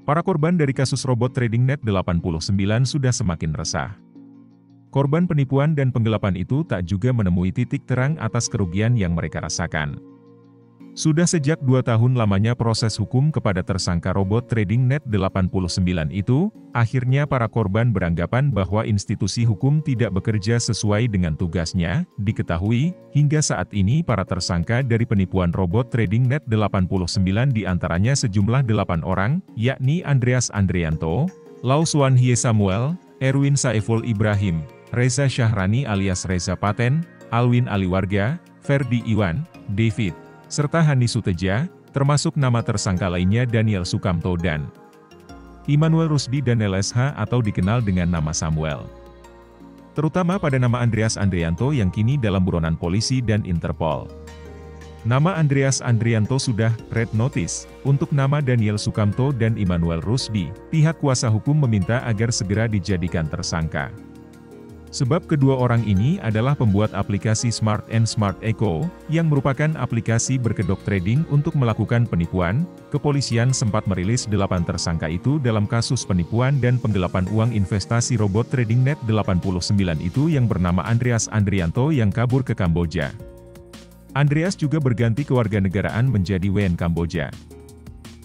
Para korban dari kasus robot trading Net 89 sudah semakin resah. Korban penipuan dan penggelapan itu tak juga menemui titik terang atas kerugian yang mereka rasakan. Sudah sejak 2 tahun lamanya proses hukum kepada tersangka robot trading Net 89 itu, akhirnya para korban beranggapan bahwa institusi hukum tidak bekerja sesuai dengan tugasnya. Diketahui, hingga saat ini para tersangka dari penipuan robot trading Net 89 diantaranya sejumlah 8 orang, yakni Andreas Andrianto, Lau Suan Hye Samuel, Erwin Saiful Ibrahim, Reza Syahrani alias Reza Paten, Alwin Aliwarga, Ferdi Iwan, David, serta Hani Suteja, termasuk nama tersangka lainnya Daniel Sukamto dan Immanuel Rusdi dan LSH atau dikenal dengan nama Samuel. Terutama pada nama Andreas Andrianto yang kini dalam buronan polisi dan Interpol. Nama Andreas Andrianto sudah red notice. Untuk nama Daniel Sukamto dan Immanuel Rusdi, pihak kuasa hukum meminta agar segera dijadikan tersangka. Sebab kedua orang ini adalah pembuat aplikasi Smart and Smart Eco, yang merupakan aplikasi berkedok trading untuk melakukan penipuan. Kepolisian sempat merilis 8 tersangka itu dalam kasus penipuan dan penggelapan uang investasi robot trading Net 89 itu yang bernama Andreas Andrianto yang kabur ke Kamboja. Andreas juga berganti kewarganegaraan menjadi WN Kamboja.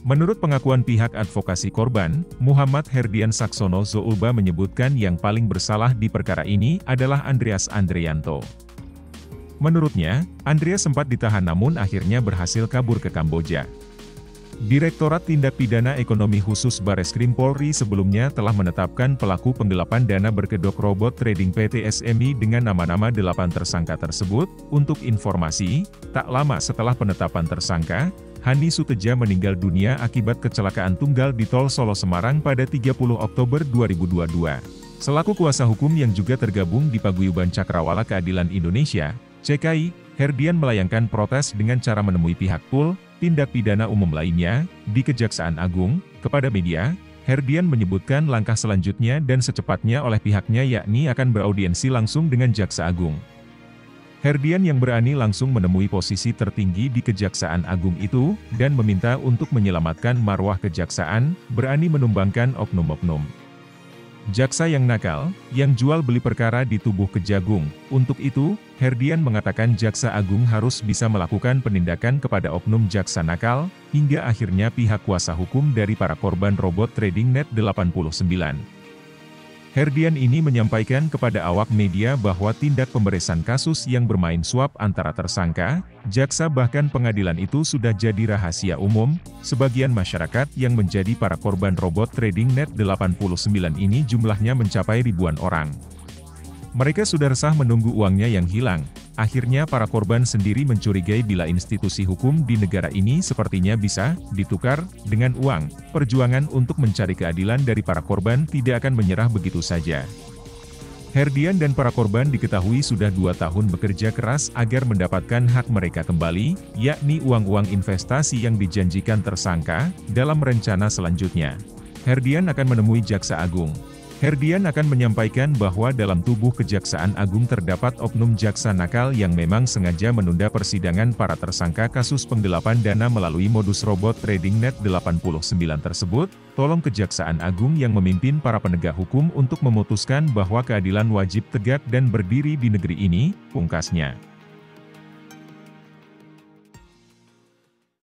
Menurut pengakuan pihak advokasi korban, Muhammad Herdian Saksono Zoulba menyebutkan yang paling bersalah di perkara ini adalah Andreas Andrianto. Menurutnya, Andreas sempat ditahan namun akhirnya berhasil kabur ke Kamboja. Direktorat Tindak Pidana Ekonomi Khusus Bareskrim Polri sebelumnya telah menetapkan pelaku penggelapan dana berkedok robot trading PT SMI dengan nama-nama 8 tersangka tersebut. Untuk informasi, tak lama setelah penetapan tersangka, Hani Suteja meninggal dunia akibat kecelakaan tunggal di Tol Solo Semarang pada 30 Oktober 2022. Selaku kuasa hukum yang juga tergabung di Paguyuban Cakrawala Keadilan Indonesia, CKI, Herdian melayangkan protes dengan cara menemui pihak PUL, tindak pidana umum lainnya, di Kejaksaan Agung. Kepada media, Herdian menyebutkan langkah selanjutnya dan secepatnya oleh pihaknya yakni akan beraudiensi langsung dengan Jaksa Agung. Herdian yang berani langsung menemui posisi tertinggi di Kejaksaan Agung itu, dan meminta untuk menyelamatkan marwah kejaksaan, berani menumbangkan oknum-oknum jaksa yang nakal, yang jual beli perkara di tubuh Kejagung. Untuk itu, Herdian mengatakan Jaksa Agung harus bisa melakukan penindakan kepada oknum jaksa nakal, hingga akhirnya pihak kuasa hukum dari para korban robot trading Net 89. Herdian ini menyampaikan kepada awak media bahwa tindak pemberesan kasus yang bermain suap antara tersangka, jaksa bahkan pengadilan itu sudah jadi rahasia umum. Sebagian masyarakat yang menjadi para korban robot trading Net 89 ini jumlahnya mencapai ribuan orang. Mereka sudah resah menunggu uangnya yang hilang. Akhirnya para korban sendiri mencurigai bila institusi hukum di negara ini sepertinya bisa ditukar dengan uang. Perjuangan untuk mencari keadilan dari para korban tidak akan menyerah begitu saja. Herdian dan para korban diketahui sudah 2 tahun bekerja keras agar mendapatkan hak mereka kembali, yakni uang-uang investasi yang dijanjikan tersangka. Dalam rencana selanjutnya, Herdian akan menemui Jaksa Agung. Herdian akan menyampaikan bahwa dalam tubuh Kejaksaan Agung terdapat oknum jaksa nakal yang memang sengaja menunda persidangan para tersangka kasus penggelapan dana melalui modus robot trading Net 89 tersebut. Tolong Kejaksaan Agung yang memimpin para penegak hukum untuk memutuskan bahwa keadilan wajib tegak dan berdiri di negeri ini, pungkasnya.